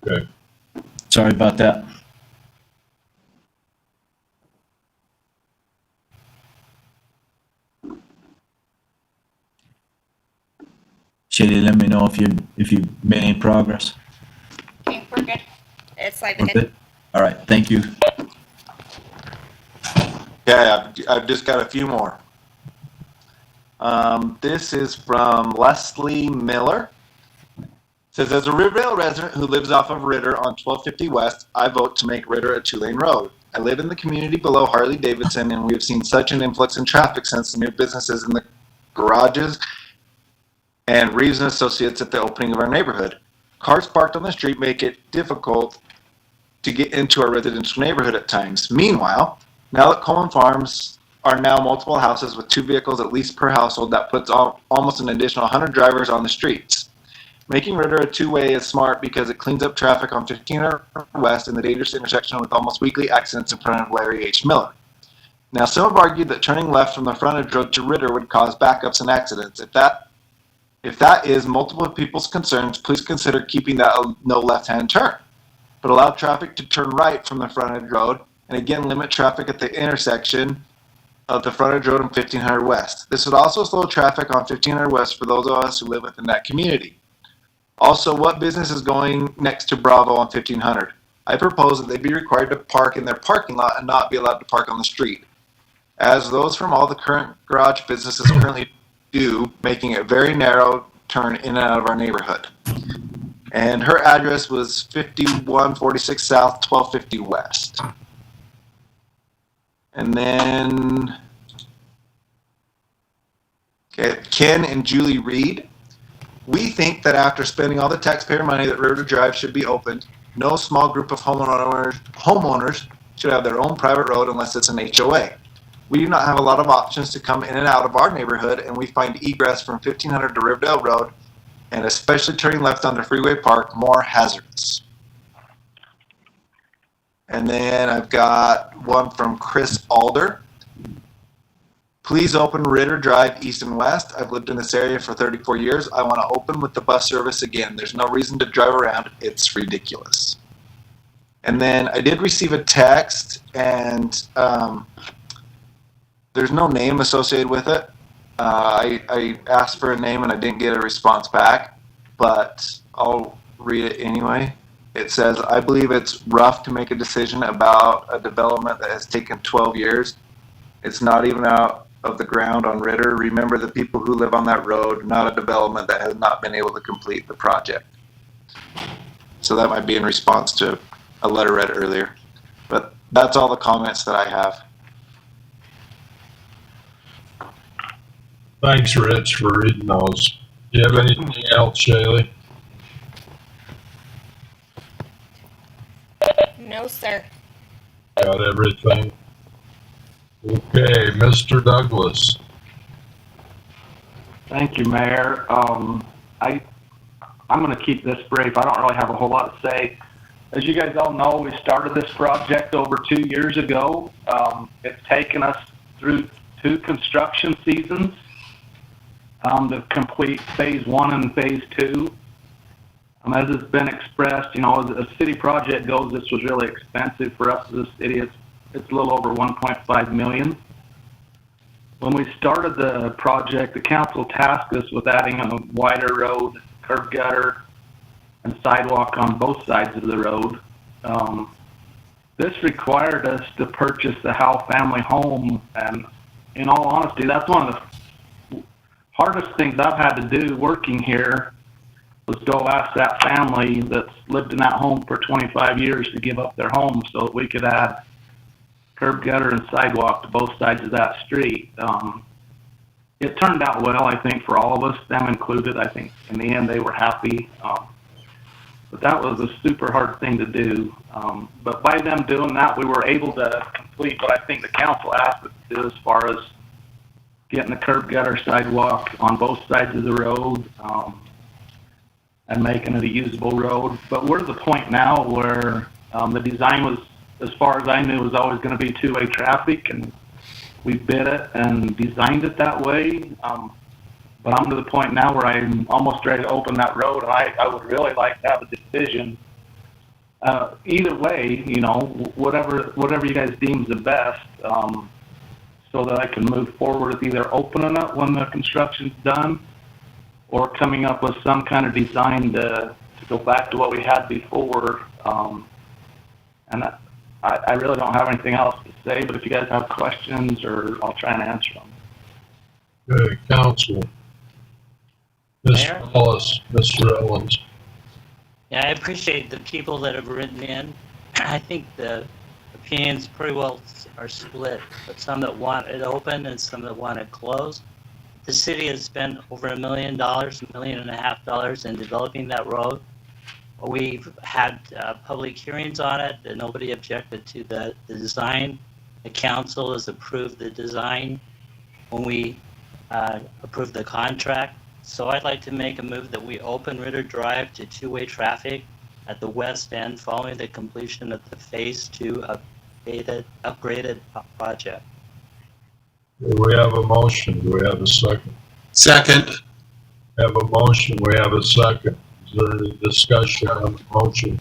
Okay. Sorry about that. Shelley, let me know if you've made any progress. Okay, we're good. It's like We're good? All right, thank you. Yeah, I've just got a few more. This is from Leslie Miller. It says, as a Riverdale resident who lives off of Ritter on 1250 West, I vote to make Ritter a two-lane road. I live in the community below Harley-Davidson, and we have seen such an influx in traffic since the new businesses in the garages and Reeves and Associates at the opening of our neighborhood. Cars parked on the street make it difficult to get into our residential neighborhood at times. Meanwhile, now that Coleman Farms are now multiple houses with 2 vehicles at least per household, that puts almost an additional 100 drivers on the streets. Making Ritter a two-way is smart because it cleans up traffic on 1500 West in the dangerous intersection with almost weekly accidents in front of Larry H. Miller. Now, some have argued that turning left from the frontage road to Ritter would cause backups and accidents. If that is multiple people's concerns, please consider keeping that a no left-hand turn, but allow traffic to turn right from the frontage road, and again limit traffic at the intersection of the frontage road and 1500 West. This would also slow traffic on 1500 West for those of us who live within that community. Also, what business is going next to Bravo on 1500? I propose that they be required to park in their parking lot and not be allowed to park on the street, as those from all the current garage businesses currently do, making it a very narrow turn in and out of our neighborhood. And her address was 5146 South, 1250 West. And then, okay, Ken and Julie Reed. We think that after spending all the taxpayer money that River Drive should be opened, no small group of homeowners should have their own private road unless it's an HOA. We do not have a lot of options to come in and out of our neighborhood, and we find egress from 1500 to Riverdale Road, and especially turning left onto Freeway Park, more hazardous. And then I've got one from Chris Alder. Please open Ritter Drive east and west. I've lived in this area for 34 years. I want to open with the bus service again. There's no reason to drive around. It's ridiculous. And then I did receive a text, and there's no name associated with it. I asked for a name and I didn't get a response back, but I'll read it anyway. It says, I believe it's rough to make a decision about a development that has taken 12 years. It's not even out of the ground on Ritter. Remember the people who live on that road, not a development that has not been able to complete the project. So that might be in response to a letter read earlier. But that's all the comments that I have. Thanks, Rich, for reading those. Do you have anything else, Shaylee? No, sir. Got everything? Okay, Mr. Douglas. Thank you, Mayor. I'm going to keep this brief. I don't really have a whole lot to say. As you guys all know, we started this project over 2 years ago. It's taken us through 2 construction seasons to complete phase 1 and phase 2. As it's been expressed, you know, as a city project goes, this was really expensive for us as a city. It's a little over $1.5 million. When we started the project, the council tasked us with adding a wider road, curb gutter, and sidewalk on both sides of the road. This required us to purchase the Howe family home, and in all honesty, that's one of the hardest things I've had to do working here was go ask that family that's lived in that home for 25 years to give up their home so that we could add curb gutter and sidewalk to both sides of that street. It turned out well, I think, for all of us, them included. I think in the end they were happy. But that was a super hard thing to do. But by them doing that, we were able to complete what I think the council asked us to do as far as getting the curb gutter sidewalk on both sides of the road, and making it a usable road. But we're at the point now where the design was, as far as I knew, was always going to be two-way traffic, and we bid it and designed it that way. But I'm to the point now where I'm almost ready to open that road, and I would really like to have a decision either way, whatever you guys deem is the best, so that I can move forward with either opening up when the construction's done or coming up with some kind of design to go back to what we had before. And I really don't have anything else to say, but if you guys have questions, or I'll try and answer them. Okay, council. Mayor? Mr. Ellis, Mr. Owens. Yeah, I appreciate the people that have written in. I think the opinions pretty well are split, but some that want it open and some that want it closed. The city has spent over $1 million, $1.5 million in developing that road. We've had public hearings on it, and nobody objected to the design. The council has approved the design when we approved the contract. So I'd like to make a move that we open Ritter Drive to two-way traffic at the west end following the completion of the Phase 2 upgraded project. Do we have a motion? Do we have a second? Second. We have a motion, we have a second. Is there any discussion on the motion?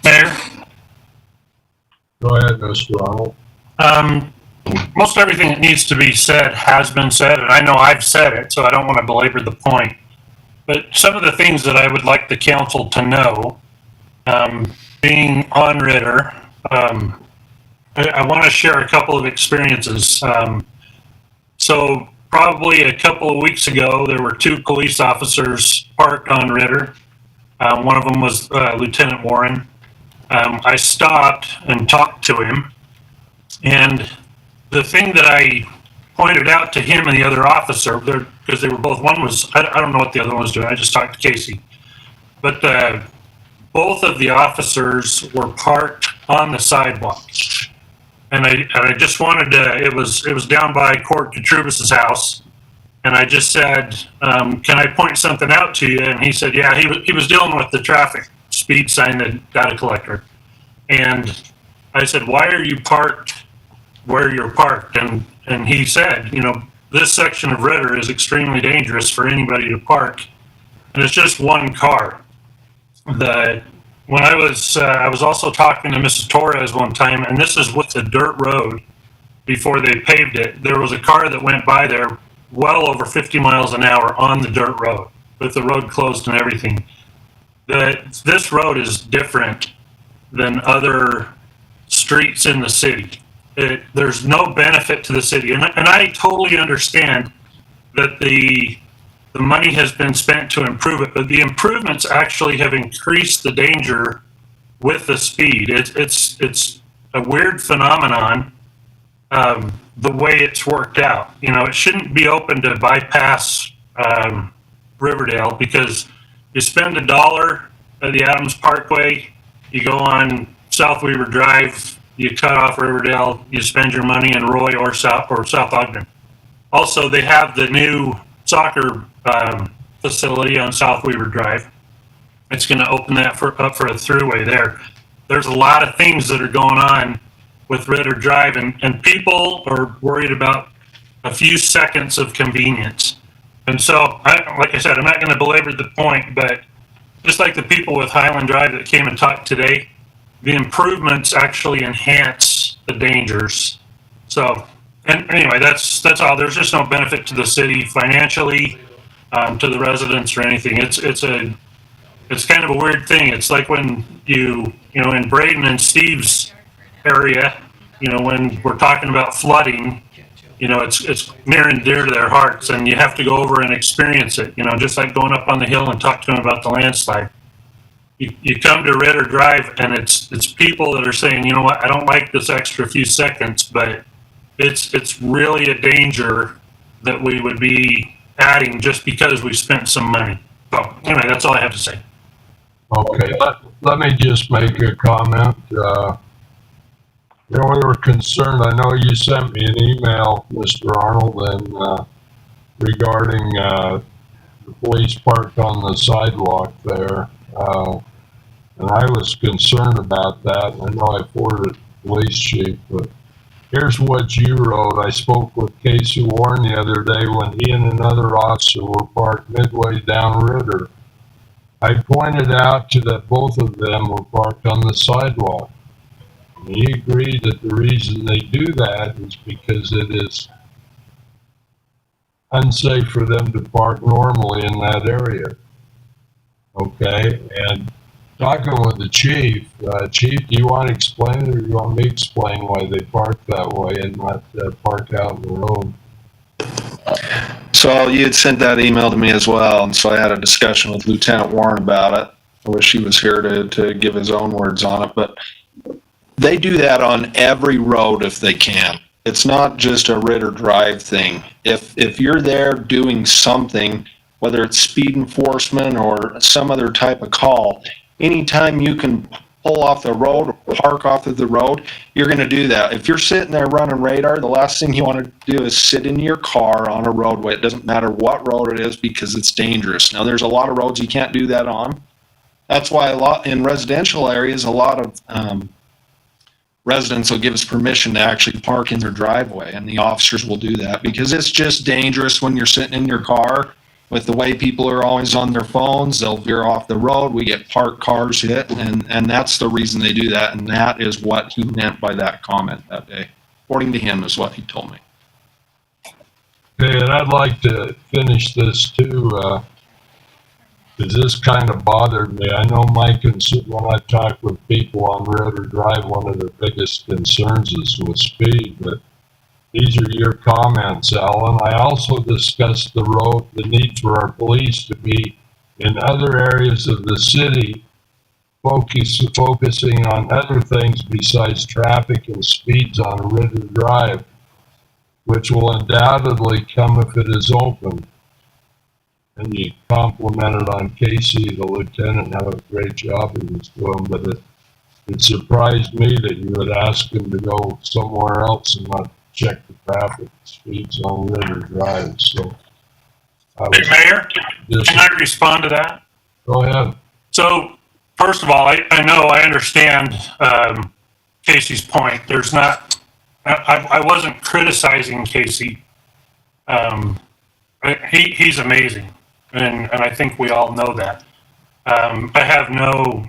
Mayor, Go ahead, Mr. Arnold. most everything that needs to be said has been said, and I know I've said it, so I don't want to belabor the point. But some of the things that I would like the council to know, being on Ritter, I want to share a couple of experiences. So probably a couple of weeks ago, there were two police officers parked on Ritter. One of them was Lieutenant Warren. I stopped and talked to him, and the thing that I pointed out to him and the other officer, because they were both, one was, I don't know what the other one was doing, I just talked to Casey, but both of the officers were parked on the sidewalk. And I just wanted to, it was down by Court Katrubis's house, and I just said, can I point something out to you? And he said, yeah, he was dealing with the traffic speed sign, the data collector. And I said, why are you parked where you're parked? And he said, this section of Ritter is extremely dangerous for anybody to park, and it's just one car. When I was also talking to Mrs. Torres one time, and this is with a dirt road before they paved it. There was a car that went by there well over 50 miles an hour on the dirt road with the road closed and everything. This road is different than other streets in the city. There's no benefit to the city, and I totally understand that the money has been spent to improve it, but the improvements actually have increased the danger with the speed. It's a weird phenomenon, the way it's worked out. It shouldn't be open to bypass Riverdale, because you spend $1 at the Adams Parkway, you go on South Weaver Drive, you cut off Riverdale, you spend your money in Roy or South Ogden. Also, they have the new soccer facility on South Weaver Drive. It's going to open that up for a throughway there. There's a lot of things that are going on with Ritter Drive, and people are worried about a few seconds of convenience. And so, like I said, I'm not going to belabor the point, but just like the people with Highland Drive that came and talked today, the improvements actually enhance the dangers. So, and anyway, that's all. There's just no benefit to the city financially, to the residents or anything. It's kind of a weird thing. It's like when in Braden and Steve's area, when we're talking about flooding, it's near and dear to their hearts, and you have to go over and experience it. Just like going up on the hill and talk to them about the landslide. You come to Ritter Drive, and it's people that are saying, you know what, I don't like this extra few seconds, but it's really a danger that we would be adding just because we spent some money. So anyway, that's all I have to say. Okay, let me just make a comment. We were concerned, I know you sent me an email, Mr. Arnold, and regarding the police parked on the sidewalk there. And I was concerned about that. I know I forwarded the police chief, but here's what you wrote. I spoke with Casey Warren the other day when he and another officer were parked midway down Ritter. I pointed out to that both of them were parked on the sidewalk. And he agreed that the reason they do that is because it is unsafe for them to park normally in that area. Okay, and talking with the chief, chief, do you want to explain it or do you want me to explain why they park that way and not park out in the road? So you had sent that email to me as well, and so I had a discussion with Lieutenant Warren about it. I wish he was here to give his own words on it, but they do that on every road if they can. It's not just a Ritter Drive thing. If you're there doing something, whether it's speed enforcement or some other type of call, anytime you can pull off the road or park off of the road, you're going to do that. If you're sitting there running radar, the last thing you want to do is sit in your car on a roadway. It doesn't matter what road it is because it's dangerous. Now, there's a lot of roads you can't do that on. That's why in residential areas, a lot of residents will give us permission to actually park in their driveway, and the officers will do that because it's just dangerous when you're sitting in your car. With the way people are always on their phones, they'll veer off the road. We get parked cars hit, and that's the reason they do that. And that is what he meant by that comment that day. According to him, is what he told me. Okay, and I'd like to finish this too, because this kind of bothered me. I know when I talk with people on River Drive, one of their biggest concerns is with speed, but these are your comments, Alan. I also discussed the need for our police to be in other areas of the city, focusing on other things besides traffic and speeds on River Drive, which will undoubtedly come if it is open. And you complimented on Casey, the lieutenant, how a great job he was doing, but it surprised me that you would ask him to go somewhere else and not check the traffic speeds on River Drive. So, Hey, Mayor, can I respond to that? Go ahead. So, first of all, I understand Casey's point. There's not, I wasn't criticizing Casey. He's amazing, and I think we all know that. I have no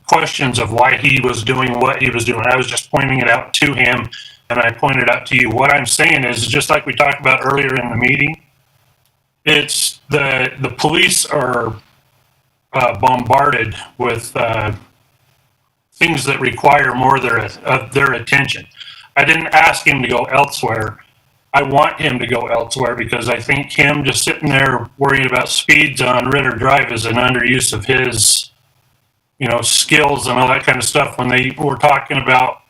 questions of why he was doing what he was doing. I was just pointing it out to him, and I pointed out to you. What I'm saying is, just like we talked about earlier in the meeting, it's the police are bombarded with things that require more of their attention. I didn't ask him to go elsewhere. I want him to go elsewhere because I think him just sitting there worrying about speeds on Ritter Drive is an underuse of his, skills and all that kind of stuff. When they were talking about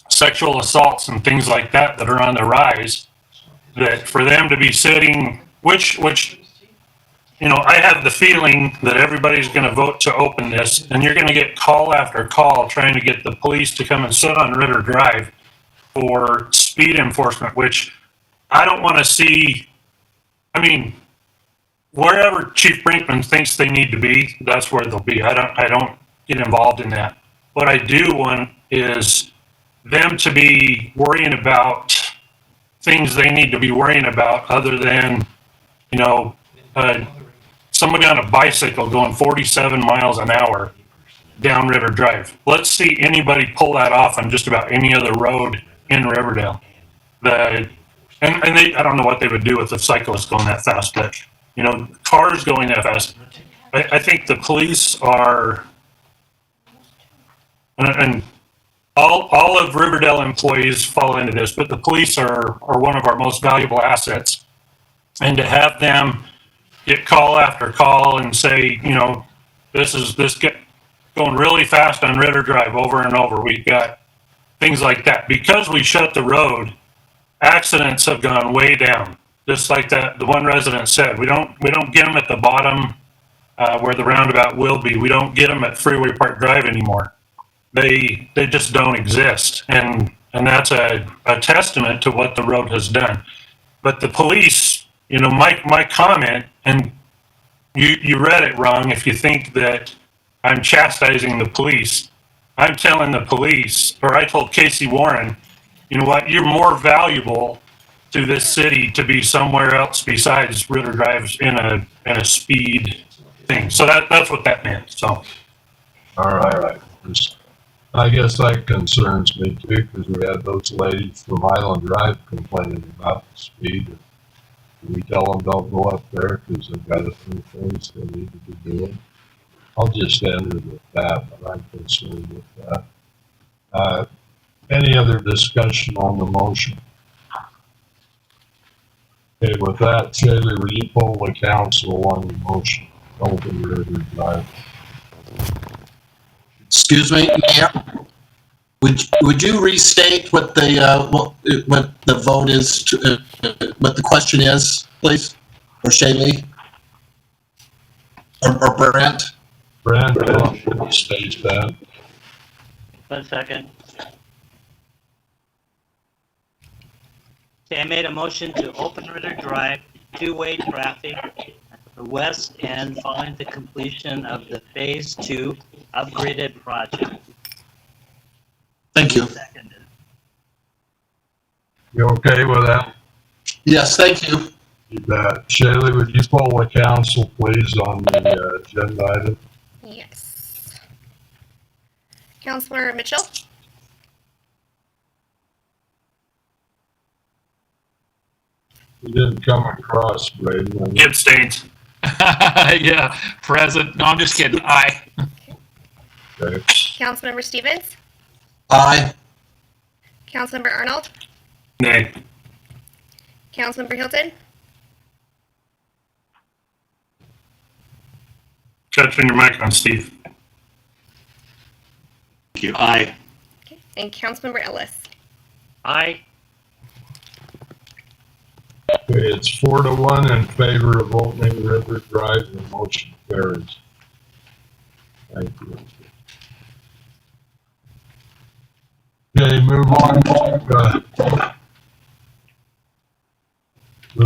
sexual assaults and things like that are on the rise, that for them to be sitting, which I have the feeling that everybody's going to vote to open this, and you're going to get call after call trying to get the police to come and sit on Ritter Drive for speed enforcement, which I don't want to see. I mean, wherever Chief Brinkman thinks they need to be, that's where they'll be. I don't get involved in that. What I do want is them to be worrying about things they need to be worrying about other than, somebody on a bicycle going 47 miles an hour down River Drive. Let's see anybody pull that off on just about any other road in Riverdale. I don't know what they would do with a cyclist going that fast, but, cars going that fast. I think the police are, and all of Riverdale employees fall into this, but the police are one of our most valuable assets. And to have them get call after call and say, this going really fast on Ritter Drive over and over. We've got things like that. Because we shut the road, accidents have gone way down. Just like that, the one resident said, we don't get them at the bottom where the roundabout will be. We don't get them at Freeway Park Drive anymore. They just don't exist, and that's a testament to what the road has done. But the police, my comment, and you read it wrong if you think that I'm chastising the police. I'm telling the police, or I told Casey Warren, you know what, you're more valuable to this city to be somewhere else besides Ritter Drive in a speed thing. So that's what that meant, so. All right. I guess that concerns me too, because we had those ladies from Highland Drive complaining about the speed. We tell them don't go up there because they've got a few things they need to be doing. I'll just end it with that, but I'm concerned with that. Any other discussion on the motion? Okay, with that, Shaylee, will you poll the council on the motion? Open River Drive. Excuse me, Mayor? Would you restate what the vote is, what the question is, please? Or Shaylee? Or Brent? Brand, you state that. 1 second. Okay, I made a motion to open Ritter Drive, two-way traffic at the west end following the completion of the Phase 2 upgraded project. Thank you. Seconded. You okay with that? Yes, thank you. You bet. Shaylee, would you poll the council, please, on the agenda item? Yes. Counselor Mitchell, You didn't come across, Braden. It states. Yeah, present. No, I'm just kidding. Aye. Okay. Councilmember Stevens, Aye. Councilmember Arnold, Nay. Councilmember Hilton, Try to turn your mic on, Steve. Thank you. Aye. and Councilmember Ellis. Aye. Okay, it's 4-1 in favor of opening River Drive. The motion carries. Thank you. Okay, move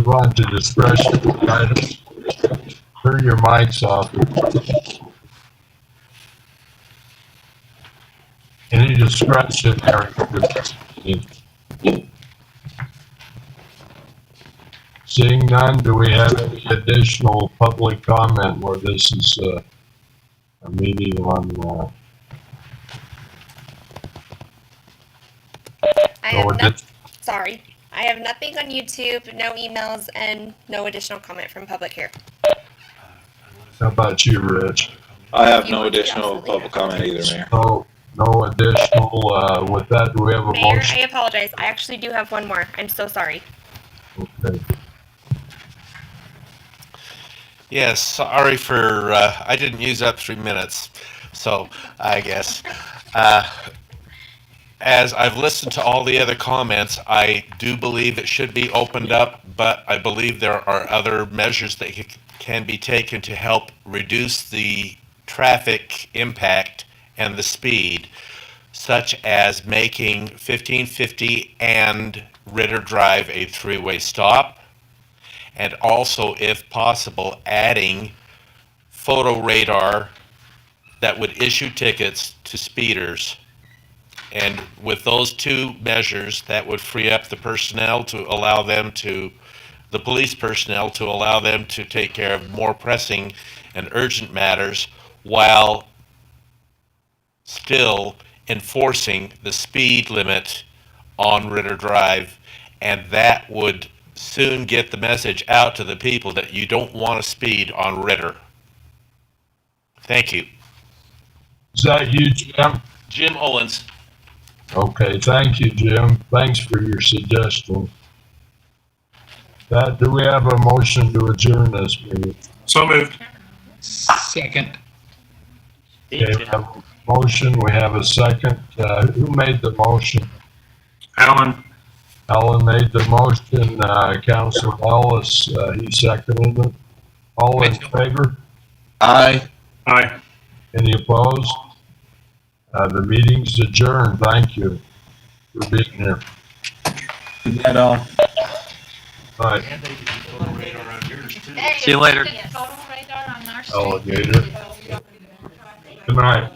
on to discretionary items. Turn your mics off. Any discretionary? Seeing none, do we have any additional public comment where this is a meeting on Sorry, I have nothing on YouTube, no emails, and no additional comment from public here. How about you, Rich? I have You no want to, additional absolutely. public comment either, Mayor. No additional, with that, do we have a Mayor, motion? I apologize. I actually do have one more. I'm so sorry. Okay. Yes, sorry for, I didn't use up 3 minutes, so I guess. As I've listened to all the other comments, I do believe it should be opened up, but I believe there are other measures that can be taken to help reduce the traffic impact and the speed, such as making 1550 and Ritter Drive a three-way stop, and also, if possible, adding photo radar that would issue tickets to speeders. And with those two measures, that would free up the personnel to allow them to, the police personnel to allow them to take care of more pressing and urgent matters while still enforcing the speed limit on Ritter Drive. And that would soon get the message out to the people that you don't want to speed on Ritter. Thank you. Is that you, Jim? Jim Owens. Okay, thank you, Jim. Thanks for your suggestion. Do we have a motion to adjourn this meeting? So moved. Second. Okay, we have a motion, we have a second. Who made the motion? Alan. Alan made the motion, Councilor Ellis, he seconded it. All in favor? Aye. Aye. Any opposed? The meeting's adjourned. Thank you for being here. Is that all? Bye. See you later. Alligator. Good night.